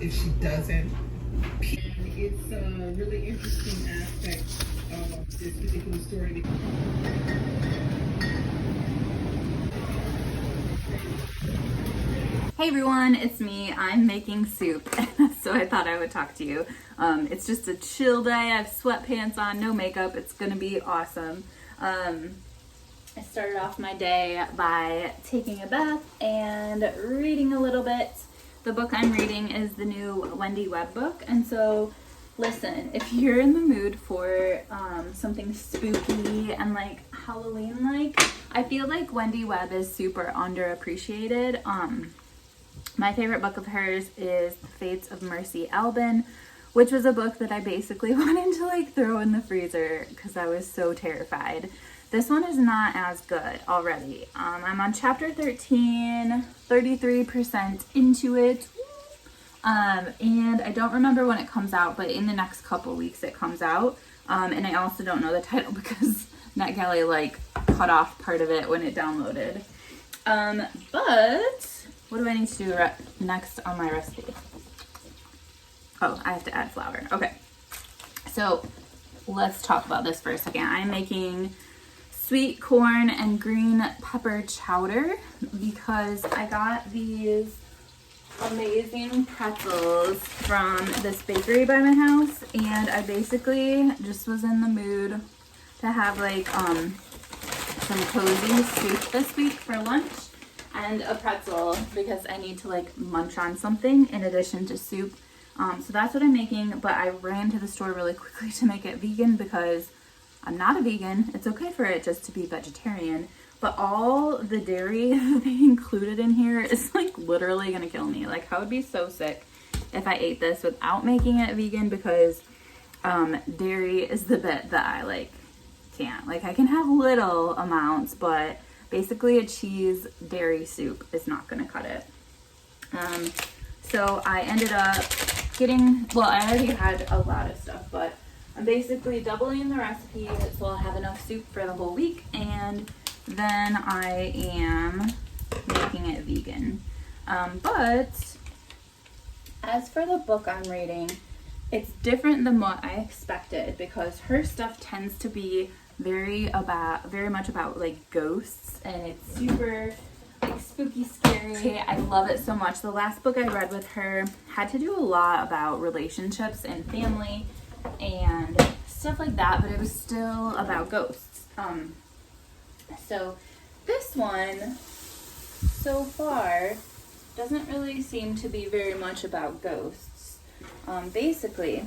if she doesn't. And it's a really interesting aspect of this particular story. Hey everyone, it's me. I'm making soup, so I thought I would talk to you. It's just a chill day. I have sweatpants on, no makeup. It's gonna be awesome. I started off my day by taking a bath and reading a little bit. The book I'm reading is the new Wendy Webb book, and so listen, if you're in the mood for something spooky and like Halloween-like, I feel like Wendy Webb is super underappreciated. My favorite book of hers is The Fates of Mercy Albin, which was a book that I basically wanted to like throw in the freezer because I was so terrified. This one is not as good already. I'm on chapter 13, 33% into it. And I don't remember when it comes out, but in the next couple weeks it comes out. And I also don't know the title because NetGalley like cut off part of it when it downloaded. But what do I need to do next on my recipe? Oh, I have to add flour. Okay. So let's talk about this for a second. I'm making sweet corn and green pepper chowder because I got these amazing pretzels from this bakery by my house, and I basically just was in the mood to have like some cozy soup this week for lunch and a pretzel because I need to like munch on something in addition to soup. So that's what I'm making, but I ran to the store really quickly to make it vegan because I'm not a vegan. It's okay for it just to be vegetarian, but all the dairy they included in here is like literally gonna kill me. Like I would be so sick if I ate this without making it vegan because dairy is the bit that I like can't. Like I can have little amounts, but basically a cheese dairy soup is not gonna cut it. So I ended up getting, well, I already had a lot of stuff, but I'm basically doubling the recipe so I'll have enough soup for the whole week, and then I am making it vegan. But as for the book I'm reading, it's different than what I expected because her stuff tends to be very much about like ghosts, and it's super like spooky, scary. I love it so much. The last book I read with her had to do a lot about relationships and family and stuff like that, but it was still about ghosts. So this one so far doesn't really seem to be very much about ghosts. Basically,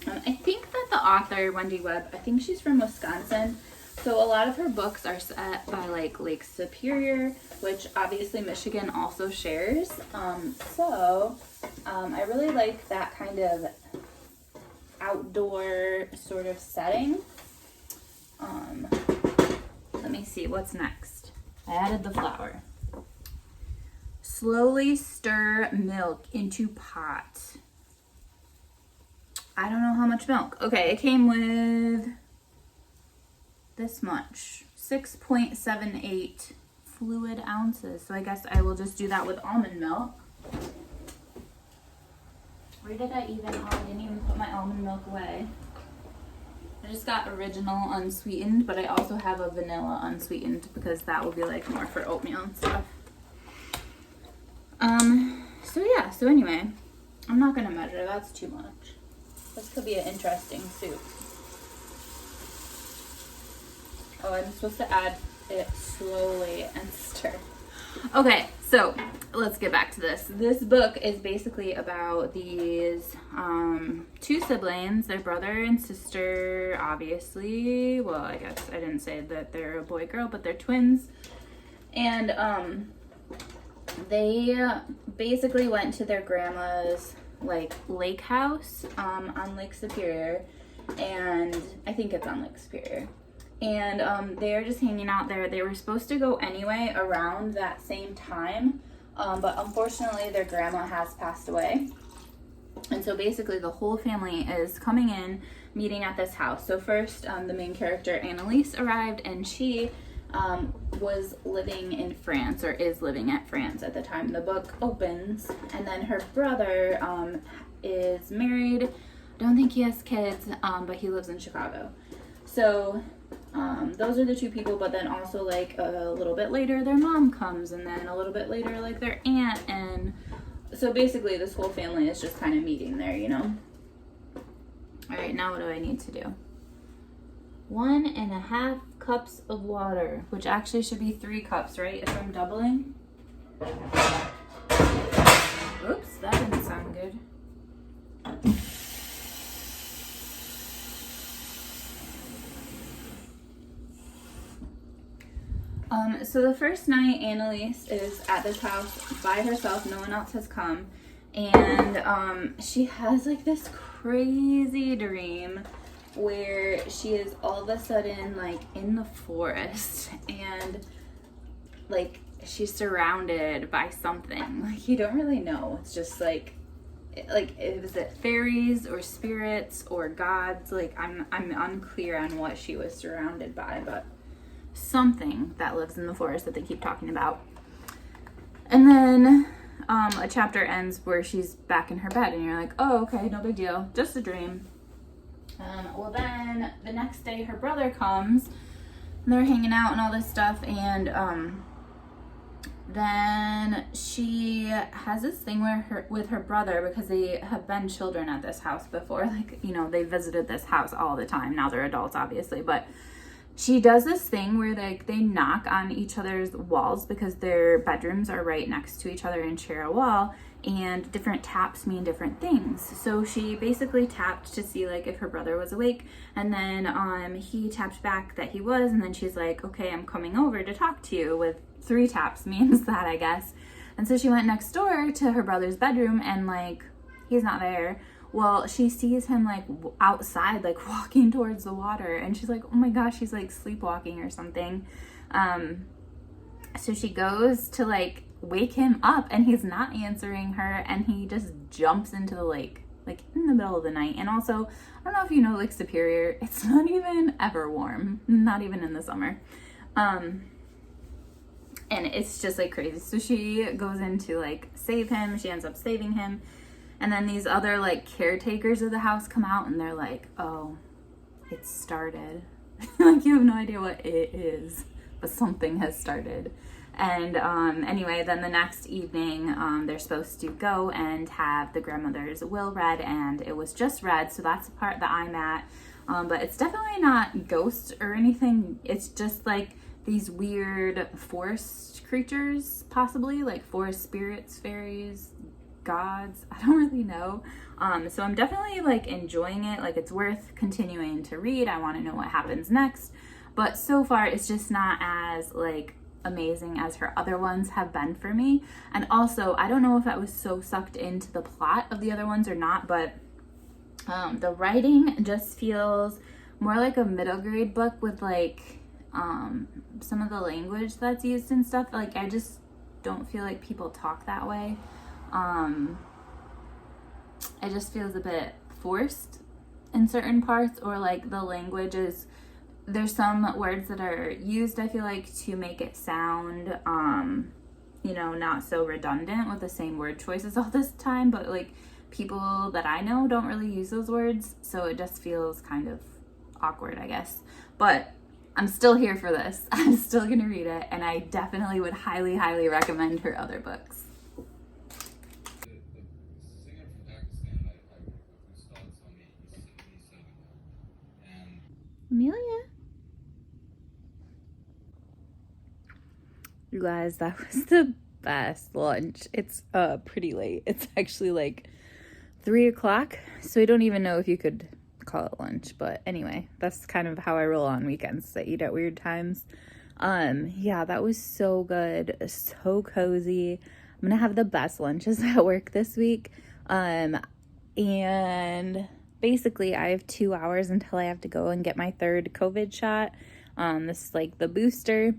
I think that the author, Wendy Webb, I think she's from Wisconsin. So a lot of her books are set by like Lake Superior, which obviously Michigan also shares. I really like that kind of outdoor sort of setting. Let me see what's next. I added the flour. Slowly stir milk into pot. I don't know how much milk. Okay, it came with this much, 6.78 fluid ounces. So I guess I will just do that with almond milk. Where did I even, oh, I didn't even put my almond milk away. I just got original unsweetened, but I also have a vanilla unsweetened because that will be like more for oatmeal and stuff. So anyway, I'm not gonna measure, that's too much. This could be an interesting soup. Oh, I'm supposed to add it slowly and stir. Okay, so let's get back to this. This book is basically about these two siblings, their brother and sister, obviously. Well, I guess I didn't say that they're a boy-girl, but they're twins. And they basically went to their grandma's like lake house on Lake Superior, and I think it's on Lake Superior. And they're just hanging out there. They were supposed to go anyway around that same time, but unfortunately their grandma has passed away. And so basically the whole family is coming in, meeting at this house. So first the main character Annalise arrived, and she was living in France, or is living at France at the time the book opens. And then her brother is married. I don't think he has kids, but he lives in Chicago. So those are the two people, but then also like a little bit later their mom comes, and then a little bit later like their aunt, and so basically this whole family is just kind of meeting there, you know. All right, now what do I need to do? 1.5 cups of water, which actually should be 3 cups, right? If I'm doubling. Oops, that didn't sound good. So the first night, Annalise is at this house by herself. No one else has come. And she has like this crazy dream where she is all of a sudden like in the forest, and like she's surrounded by something. Like you don't really know. It's just like is it fairies or spirits or gods? Like I'm unclear on what she was surrounded by, but something that lives in the forest that they keep talking about. And then a chapter ends where she's back in her bed, and you're like, oh, okay, no big deal, just a dream. Well, then the next day her brother comes, and they're hanging out and all this stuff, and then she has this thing with her brother, because they have been children at this house before. Like, you know, they visited this house all the time. Now they're adults, obviously, but she does this thing where they knock on each other's walls, because their bedrooms are right next to each other and share a wall, and different taps mean different things. So she basically tapped to see like if her brother was awake, and then he tapped back that he was, and then she's like, okay, I'm coming over to talk to you, with 3 taps means that, I guess. And so she went next door to her brother's bedroom, and like he's not there. Well, she sees him like outside, like walking towards the water, and she's like, oh my gosh, he's like sleepwalking or something. So she goes to like wake him up, and he's not answering her, and he just jumps into the lake, like in the middle of the night. And also, I don't know if you know Lake Superior, it's not even ever warm, not even in the summer. And it's just like crazy. So she goes in to like save him. She ends up saving him. And then these other like caretakers of the house come out, and they're like, oh, it started. Like you have no idea what it is, but something has started. And anyway, then the next evening, they're supposed to go and have the grandmother's will read, and it was just read. So that's the part that I'm at. But it's definitely not ghosts or anything. It's just like these weird forest creatures, possibly like forest spirits, fairies, gods. I don't really know. So I'm definitely like enjoying it. Like it's worth continuing to read. I want to know what happens next. But so far it's just not as like amazing as her other ones have been for me. And also, I don't know if I was so sucked into the plot of the other ones or not, but the writing just feels more like a middle grade book with like some of the language that's used and stuff. Like I just don't feel like people talk that way. It just feels a bit forced in certain parts, or like the language is, there's some words that are used, I feel like, to make it sound, you know, not so redundant with the same word choices all this time, but like people that I know don't really use those words, so it just feels kind of awkward, I guess. But I'm still here for this. I'm still gonna read it, and I definitely would highly, highly recommend her other books. Amelia. You guys, that was the best lunch. It's pretty late. It's actually like 3 o'clock, so I don't even know if you could call it lunch. But anyway, that's kind of how I roll on weekends. I eat at weird times. Yeah, that was so good, so cozy. I'm gonna have the best lunches at work this week. And basically I have 2 hours until I have to go and get my 3rd COVID shot. This is like the booster.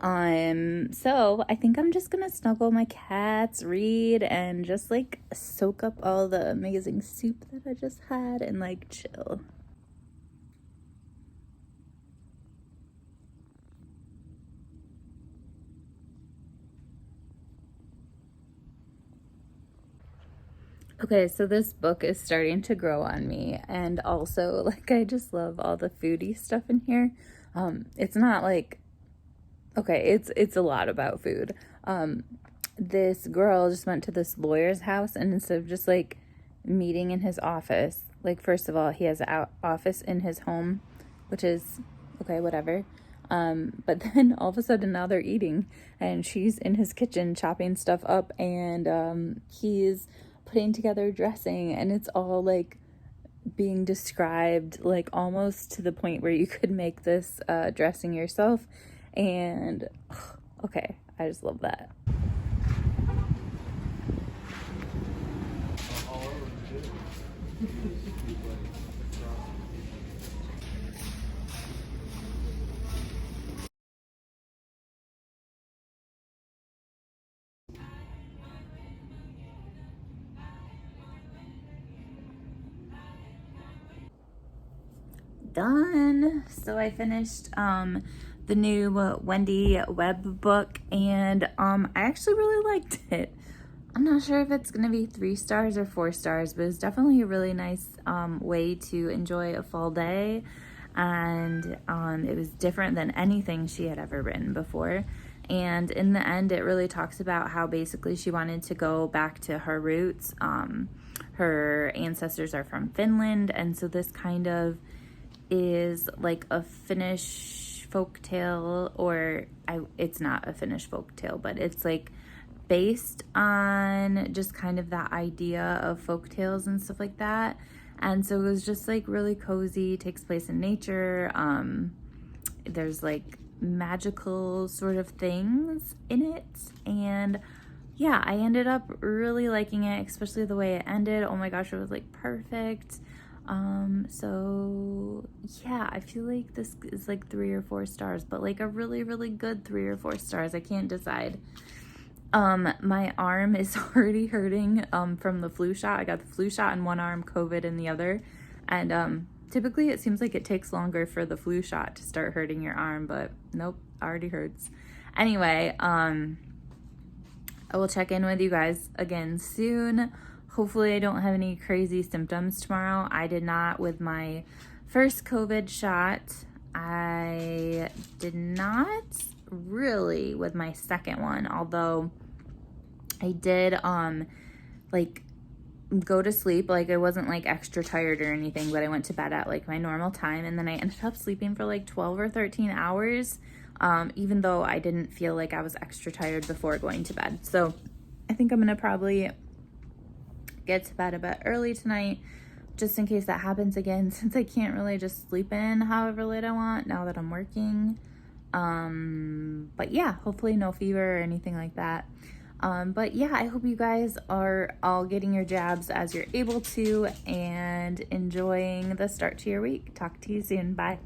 So I think I'm just gonna snuggle my cats, read, and just like soak up all the amazing soup that I just had and like chill. Okay, so this book is starting to grow on me, and also, like, I just love all the foodie stuff in here. It's not like, okay, it's a lot about food. This girl just went to this lawyer's house, and instead of just like meeting in his office, like, first of all, he has an office in his home, which is okay, whatever. But then all of a sudden now they're eating, and she's in his kitchen chopping stuff up, and he's putting together dressing, and it's all like being described, like almost to the point where you could make this dressing yourself. And okay, I just love that. Done. So I finished the new Wendy Webb book, and I actually really liked it. I'm not sure if it's gonna be 3 stars or 4 stars, but it's definitely a really nice way to enjoy a fall day, and it was different than anything she had ever written before. And in the end, it really talks about how basically she wanted to go back to her roots. Her ancestors are from Finland, and so this kind of is like a Finnish folktale, or it's not a Finnish folktale, but it's like based on just kind of that idea of folktales and stuff like that. And so it was just like really cozy, takes place in nature. There's like magical sort of things in it, and yeah, I ended up really liking it, especially the way it ended. Oh my gosh, it was like perfect. So yeah, I feel like this is like 3 or 4 stars, but like a really, really good 3 or 4 stars. I can't decide. My arm is already hurting, from the flu shot. I got the flu shot in one arm, COVID in the other. And, typically it seems like it takes longer for the flu shot to start hurting your arm, but nope, already hurts. Anyway, I will check in with you guys again soon. Hopefully I don't have any crazy symptoms tomorrow. I did not with my first COVID shot. I did not really with my second one, although I did like go to sleep. Like I wasn't like extra tired or anything, but I went to bed at like my normal time, and then I ended up sleeping for like 12 or 13 hours, even though I didn't feel like I was extra tired before going to bed. So I think I'm gonna probably get to bed a bit early tonight, just in case that happens again, since I can't really just sleep in however late I want now that I'm working. But yeah, hopefully no fever or anything like that. But yeah, I hope you guys are all getting your jabs as you're able to and enjoying the start to your week. Talk to you soon. Bye.